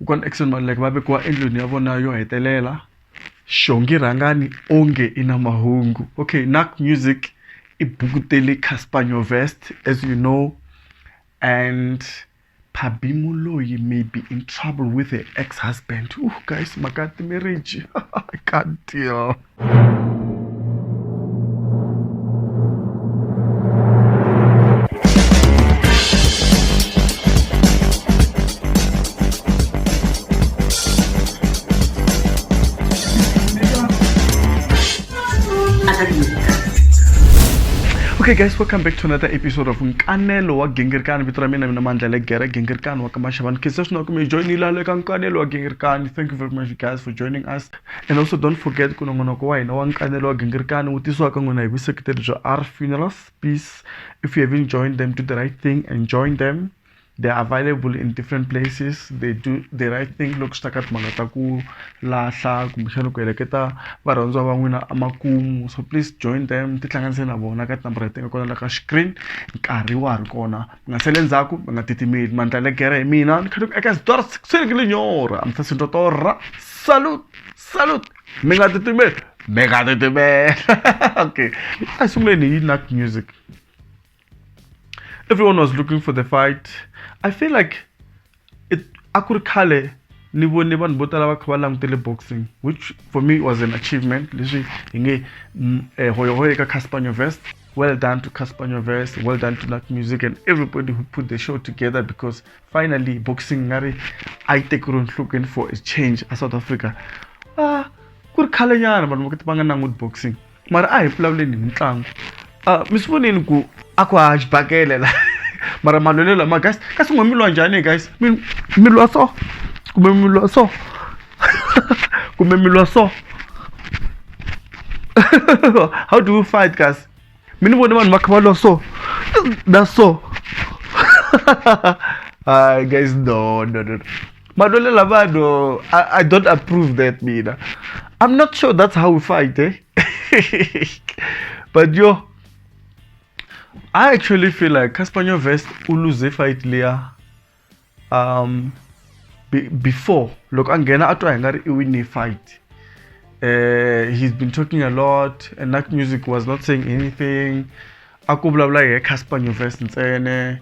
Ukon Eckson Maluleke babe kwa endlwini ya vona yo hetelela. Xongi Rhangani onge ina mahungu. Okay, Naakmusiq ibukutele Casper Nyovest, as you know, and Pabi Moloi may be in trouble with her ex-husband. Ooh, guys, makati marriage. I can't deal. Okay guys, welcome back to another episode of Nkanelo wa Gingirikani. Vito ra mina Mandla Gingirikani wa kamashavan. Kisas na kumi join ilale ka Nkanelo wa Gingirikani. Thank you very much guys for joining us. And also don't forget kuna ngona ko waina wa Nkanelo wa Gingirikani utiswa ka ngona ibisekiteri jo R Funerals. Please, if you haven't joined them, do the right thing and join them. They are available in different places. They do the right thing. Look, stakat mangataku lasha kumshano kueleketa varanzo vangwina amakumu. So please join them. Titlanganise na bona kat number thing kona la ka screen nkari wa ri kona. Ngasele nzaku ngatitimid Mandla gere mina nkhalu ekas dor sekele nyora. Amtsa sindotora. Salute. Megatitime. Okay. Asumleni Naakmusiq. Everyone was looking for the fight. I feel like it akurikale nibo neban botala bakwalang teleboxing, which for me was an achievement. Literally, inge hoyo ka Casper Nyovest. Well done to Casper Nyovest. Well done to Naakmusiq and everybody who put the show together, because finally boxing ngari I take looking for a change in South Africa. Kurikale nyana bantu bakitibanga nang with boxing. Mara I plawle ni ntlangu. Misiboneni ku akwa ajibhakele la. Mara malolelo ma guys, kasi ngomilwa njani guys? Milwa so. Kumemilwa so. Kumemilwa so. How do you fight guys? Mini bone man makabalo so. That's so. Guys, no. Malolelo bado, I don't approve that mina. I'm not sure that's how we fight, eh? But yo, I actually feel like Casper Nyovest will lose the fight later. Before, look, angena atwa ngari win the fight. He's been talking a lot, and Naakmusiq was not saying anything. Ako blah blah Casper Nyovest ntsene.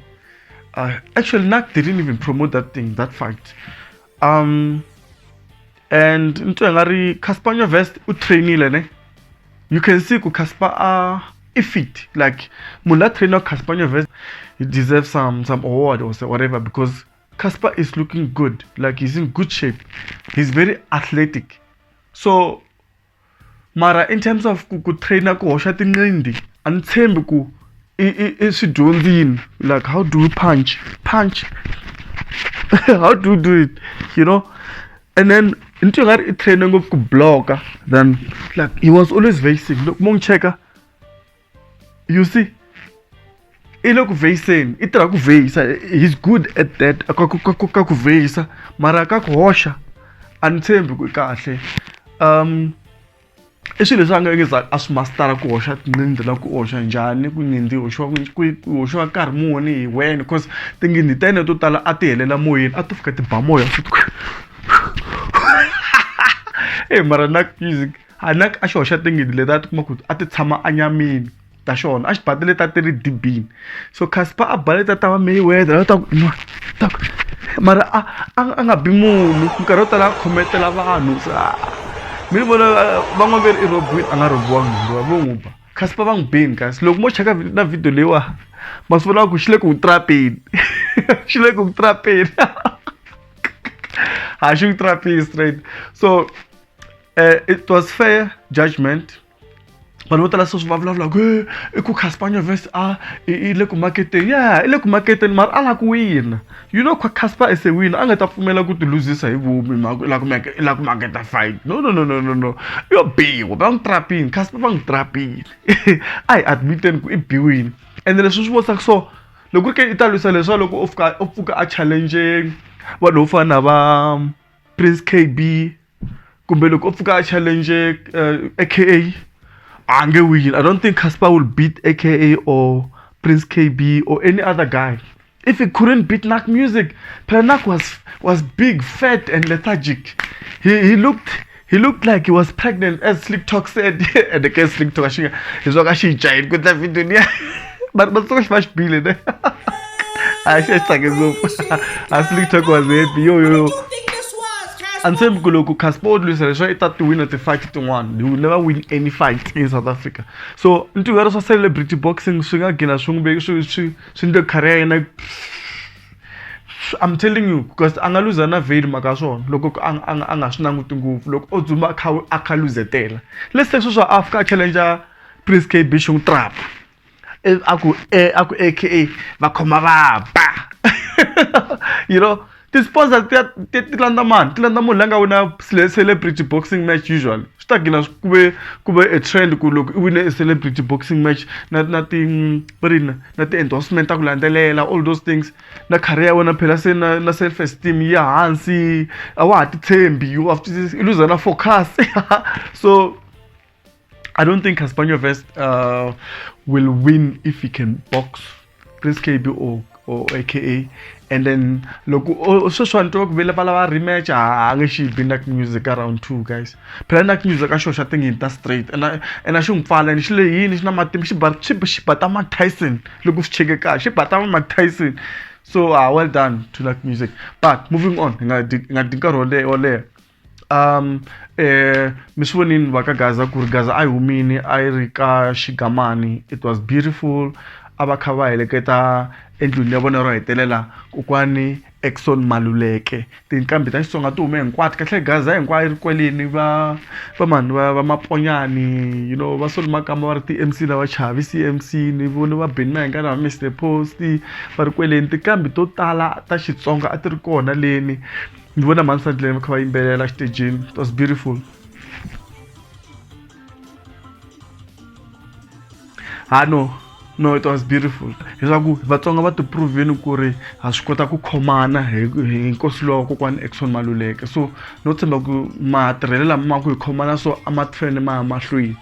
Actually, Naak didn't even promote that fight. And into ngari Casper Nyovest utrainile ne. You can see ku Casper fit, like Mula trainer Casper Nyovest, he deserves some award or whatever, because Casper is looking good, like he's in good shape, he's very athletic. So mara in terms of ku trainer ku hosha tinqindi antsembi ku isidyondzini, like how do you punch how do you do it, you know? And then into ngari training of ku blocker, then like he was always facing. Look, mong checker. You see, he's good at that. Mara antsembi ku kahle. Isilo sanga ngeza asmastara ku hosha nindla ku hosha njani ku nindi hosha nkarhi muni when, because tingini tene to tala atihelela moyeni atufika tiba moya mara Naakmusiq Naak a xi hoxa tingini leti a tikuma ku a ti tshama anyamini ta xona a xi batele ta tiri dibini. So Casper a baleta ta Mayweather mara a nga bi munhu nkarhi wo tala khometela vanhu. Mi vona van'wana veri i robini a nga robiwangi vo n'wi ba. Casper va n'wi beni guys. Loko mo cheka na video leyiwa ma swi vona ku xi le ku trapeni. Xi le ku trapeni. I should trap it straight. So it was fair judgment. But what else was like, ku Casper Nyovest ile ku marketing. Yeah, ile ku marketing mar ala ku win. You know Casper is a win. Anga ta pfumela ku ti losesa hi vumi la ku market fight. No. You're big. Bang trapping. Casper bang trapping. I admit ku I win. And then leswi was like so. Loko ke italwisa leswa loko ofuka a challenging vanhu fana va Prince KB kumbe loko ofuka a challenge aka ange win. I don't think Casper will beat aka or Prince KB or any other guy. If he couldn't beat Naakmusiq, Naak was big, fat, and lethargic. He looked like he was pregnant, as Slick Talk said. And the case Slick Talk, he's like actually giant good that video. But so much billion. I just like as Slick Talk was happy. Yo. And same Goloku Casper Nyovest thought to win at the fight to one. They will never win any fight in South Africa. So into where also celebrity boxing, swinga gina swingbe swing the career and I'm telling you, because angaluza na veil makaso loko angashina ngutungu loko ozuma akaluze tela. Let's say so Africa challenger Prince K Bishung Trap. Aku aka bakoma ba. You know, this sponsor tilanda mulanga wina celebrity boxing match usually. Stagina kube a trend ku look win a celebrity boxing match nothing not endorsement akulandelela all those things na career wena phela sena na self esteem ya hansi awati thembi you have to lose na focus. So I don't think Casper Nyovest will win if he can box Prince KB or AKA. And then look also trying to talk about rematch. I actually been Naakmusiq around 2 guys. But Naakmusiq I show thing in that straight and I show fall and she na matim she batama Tyson. Look who's check ka she batama Tyson. So well done to Naakmusiq. But moving on, ngadinka ole miswonin wakagaza kurgaza ayumini ayrika shigamani. It was beautiful. Abakhawa eleketa endlwini yabona ro hetelela kokwani Eckson Maluleke tinkambi ta Xitsonga ti hume hinkwato kahle gaza hinkwayo ri kweleni va maponyani you know va solo makamba va ri ti MC lava chavi CMC ni vone va Benny Mahenga na Mr Post va ri kweleni tinkambi to tala ta Xitsonga a ti ri kona leni ni vona mansandleni va kha va yimbelela xitejini. It was beautiful. No, it was beautiful. Hisaku vatsonga va to prove ku ri ha swi kota ku khomana hi nkosi lowa kokwani Eckson Maluleke. So no tshemba ku matirhelo lama ku hi khomana so amatrend ma mahlweni.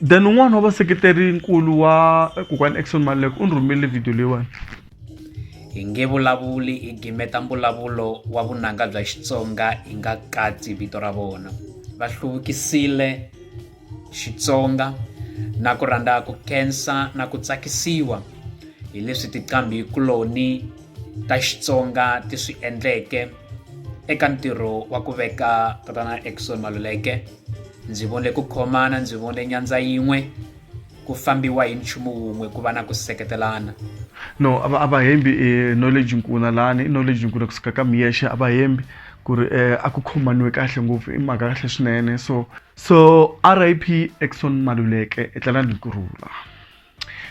Then un'wana wa vaseketeri nkulu wa kokwani Eckson Maluleke u rhumile video leyiwani. Hi nge vulavuli hi gimeta mbulavulo wa vunanga bya Xitsonga hi nga katsi vito ra vona. Va hluvukisile Xitsonga na ku rhandza ku khensa na ku tsakisiwa hi leswi tinqambi kuloni ta Xitsonga ti swi endleke eka ntirho wa ku veka tatana Eckson Maluleke. Ndzi vone ku khomana, ndzi vone nyandza yin'we, ku fambiwa hi nchumu wun'we, ku va na ku seketelana. No, abahembi knowledge nkuna lani knowledge nkuna kusuka ka Miyesha abahembi ku ri a ku khomaniwe kahle ngopfu i mhaka kahle swinene. So RIP Eckson Maluleke etlana ni kurula.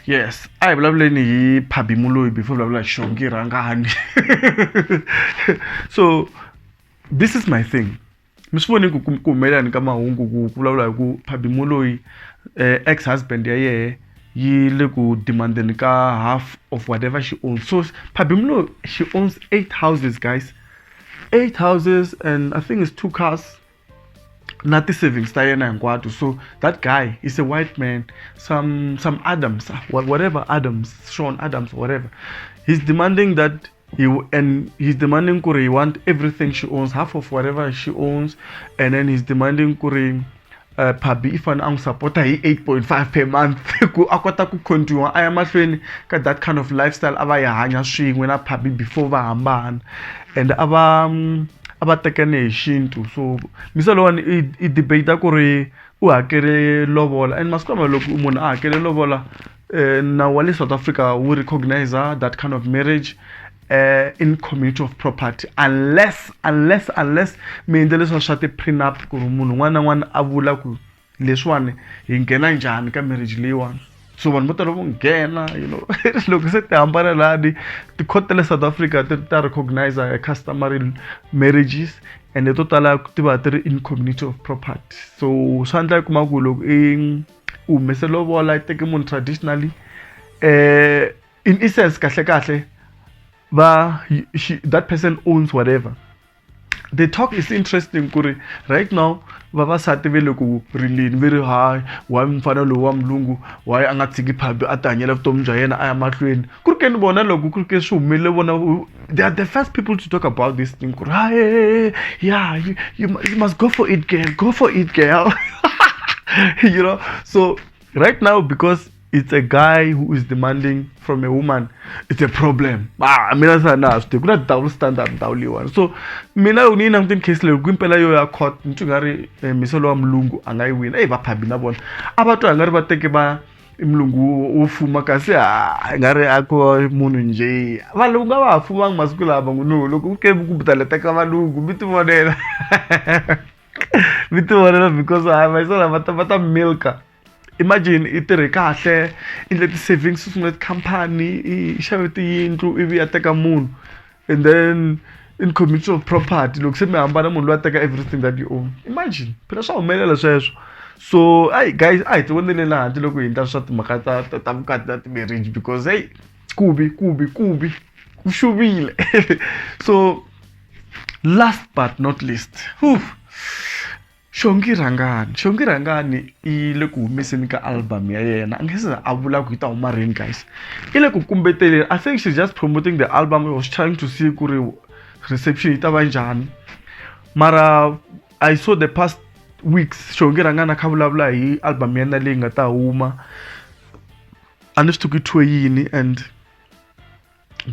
Yes, I vulavuleni hi Pabi Moloi before vulavula Xongi Rhangani. So this is my thing. Misvoni ku humelelani ka mahungu ku vulavula hi ku Pabi Moloi ex-husband ya yehe yi le ku demandeni ka half of whatever she owns. So Pabi Moloi, she owns 8 houses, guys. 8 houses and I think it's 2 cars. Not the savings ta yena hinkwato. So that guy is a white man, some Adams, whatever Adams, Sean Adams, whatever. He's demanding that he's demanding kuri he want everything she owns, half of whatever she owns, and then he's demanding kuri Pabi if an supporter he 8.5 per month ku akota ku continue aya mahlweni ka that kind of lifestyle ava ya hanya swin'we na Pabi before va hambana and aba tekane hi xintu. So misalo wani I debate ku ri u hakele lobola and masikwama loko munhu a hakele lobola na wale South Africa we recognize that kind of marriage in community of property unless mi endle leswi swa ti prenup ku ri munhu n'wana a vula ku leswiwani hi nghena njhani ka marriage leyiwani. So vanhu vo tala vo nghena you know loko se ti hambana lani ti-court le South Africa ta recognize customary marriages and to tala ti va ti ri in community of property. So swa endla kuma ku loko u humese lobola I teke munhu traditionally in essence kahle that person owns whatever. the talk is interesting kuri right now vavasati ve le ku rileni very high why mfana lowu wa mulungu why a nga tshiki Pabi a ti hanyela vutomi bya yena a ya mahlweni ku ri ke ni vona loko ku ri ke swi humelele vona they are the first people to talk about this thing kuri hey, yeah you must go for it girl you know. So right now, because it's a guy who is demanding from a woman, it's a problem. Mina sana kuna double standard one. So mina unina mtin case le kwimpela yo ya court ntungari misolo wa mlungu angayi wina va Pabi na bona abantu angari va teke ba mlungu ufuma kasi ngari ako munhu nje valungu va fuma masiku lava nguno loko ke ku butaleta ka valungu bitivonela because myself vata milka. Imagine itirhe kahle indle ti savings sungula company I xave tiyindlu ivi ya teka munhu and then in community of property loko se mi hambana munhu loyi a teka everything that you own. Imagine phela swa humelela sweswo. So guys a hi ti vonele la handle loko hi endla swa timhaka ta vukati na ti-marriage because hey kubi ku xuvile. So last but not least Xongi Rhangani I le ku humeseni ka album ya yena angese a vula ku ta huma rini guys I le ku kumbeteleni. I think she's just promoting the album. I was trying to see ku ri reception ita va njhani mara I saw the past weeks Xongi Rhangani a kha vulavula hi album yena leyi nga ta huma a ni swi tivi ku thwe yini and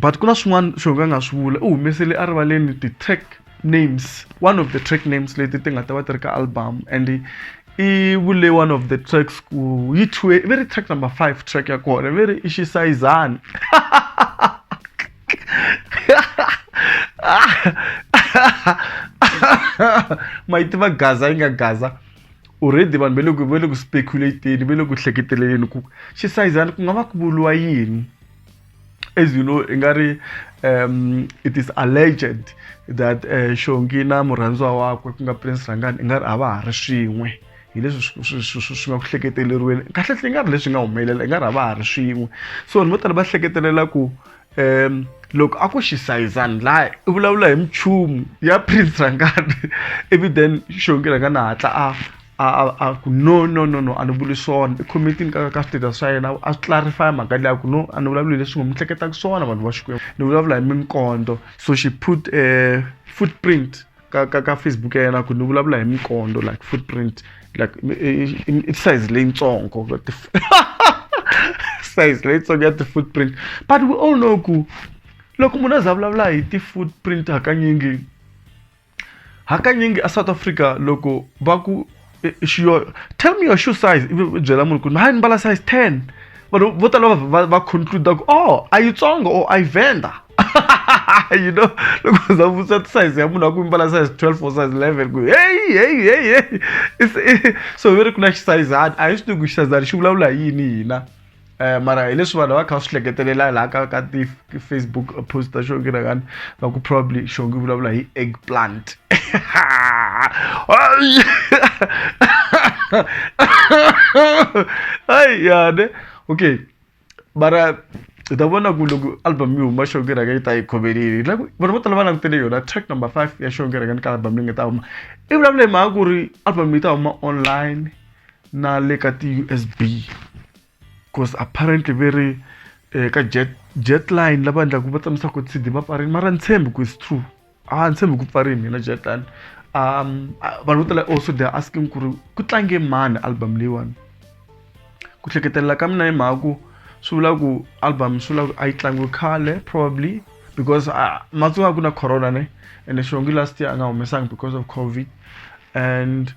but kuna swin'wana Xongi a nga swi vula u humesele a rivaleni ti-track names, one of the track names leti ti nga ta va ti ri ka album and I vule one of the tracks ku yi thwe very track number 5 track ya kona very Ishisayizani maiti va gaza yi nga gaza already vanhu ve le ku speculateni ve le ku hleketeleleni ku Xisayizani ku nga va ku vuliwa yini. As you know, it is alleged that Xongi na murhandziwa wakwe ku nga Prince Rhangani I nga ri a va ha ri swin'we hi leswi swi nga ku hleketeleriweni kahle i nga ri leswi nga humelela I nga ri a va ha ri swin'we. So vanhu vo tala va hleketelela ku loko a ku Xisayizani laha I vulavula hi minchumu ya Prince Rhangani ivi then Xongi Rhangani a hatla no a ni vuli swona I committing ka status swa yena a clarify mhaka leya ku no a ni vulavuli leswi ngo mi hleketaka swona vanhu va Xikwembu ni vulavula hi minkondo. So she put a footprint ka Facebook ya yena ku ni vulavula hi minkondo like footprint like it's size leyitsongo size leyitsongo ya ti-footprint but we all know ku loko munhu a za vulavula hi ti-footprint hakanyingi a South Africa loko va ku tell me your shoe size ivi byela munhu ku hayi ni mbala size 10 vanhu vo tala va conclude ku a yitsongo or a venda you know loko za vusa size ya munhu a ku mbala size 12 or size 11 ku hey so very kuna Xisayizani a hi swi tivi ku Xisayizani xi vulavula yini hina mara hi leswi vanhu va kha swi hleketelela laha ka ti-Facebook post ta Xongi Rhangani va ku probably Xongi vulavula hi eggplant. Okay mara hi ta vona ku loko album yi huma Xongi Rhangani yi ta yi khomelini vanhu vo tala va langutele yona track number 5 ya Xongi Rhangani ka album leyi nga ta huma I vulavula hi mhaka ku ri album yi ta huma online na le ka ti-USB because apparently very ka jetline lava endlaku va tsamisa ku CD va pfarini mara ni tshembi ku it's true ni tshembi ku pfarini na jetline. Vanhu vo tala also they are asking ku ri ku tlange mani album leyiwani ku hleketelela ka mina hi mhaka ku swi vula ku album swi vula ku a yi tlangiwe khale probably because matsunga ku na corona ne and Xongi last year a nga humesanga because of COVID and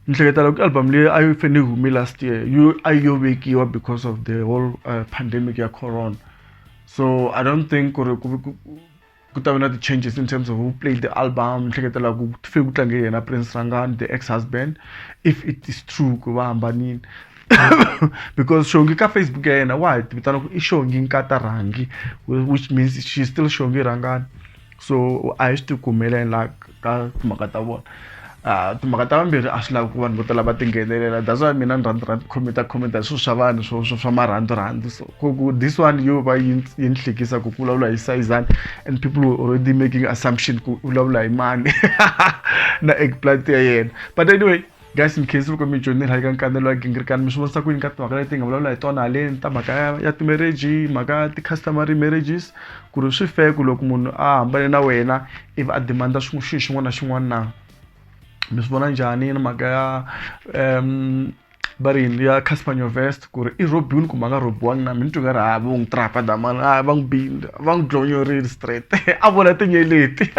ni hleketela ku album leyi a yi fane humi last year a yo vekiwa because of the whole pandemic ya corona. So I don't think ku ta va na ti-changes in terms of who played the album. Ni hleketela ku fike ku tlange yena Prince Rhangani the ex-husband if it is true ku va hambanini because Xongi ka Facebook ya yena wa hi vitana ku I Xongi Nkata Rhangi which means she's still Xongi Rhangani. So a hi swi tivi ku humelela ka timhaka ta vona timhaka ta vambirhi a swi lavi ku vanhu vo tala va tinghenelela, that's why mina ni rhandza khometa swilo swa vanhu swa marhandzu so ku this one yo va yi ni hlekisa ku vulavula hi sayizani and people were already making assumption ku vulavula hi mani na eggplant ya yena. But anyway guys, in case loko mi joinile ka Nkanelo wa Gingirikani mi swi vonisa ku yini ka timhaka leti nga vulavula hi tona haleni ta mhaka ya ti-marriage, mhaka ti-customary marriages, ku ri swi fair ku loko munhu a hambane na wena ivi a demanda xilo xin'wana na xin'wana na. Mi swi vona njhani na mhaka ya va ri ya Casper Nyovest ku ri i robiwile kumbe a nga robiwangi na. Mi ni twi nga ri va n'wi trapa damana va n'wi bile va n'wi glonyorile straight a vona tinyeleti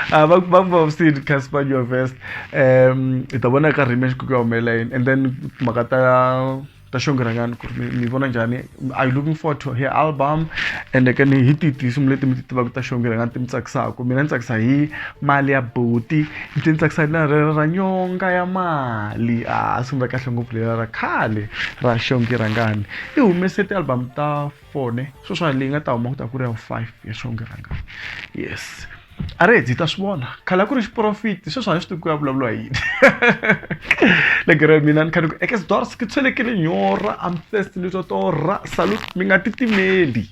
va vavisile Casper Nyovest. Hi ta vona eka remix ku ya humelela yini, and then mhaka ta Xongi Rhangani ku ri mi vona njhani. Are you looking forward to her album? And again hi tihi tinsimu leti mi ti tivaka ta Xongi Rhangani ti mi tsakisaka? Mina ni tsakisa hi mali ya buti, ni tsakisa na ra nyonga ya mali, risimu ra kahle ngopfu leri ra khale ra Xongi Rhangani. I humese ti-album ta 4 ne sweswi leyi nga ta huma ku ta ku ri ya 5 ya Xongi Rhangani. Yes, a ri hi ta swi vona khale ku ri xiprofiti sweswi a swi tivi ku ya vulavuriwa yini. Like mina ni khale ku Xdors ki tshelekele nyora, I'm thirsty ni to torha, salute mi nga titimeli.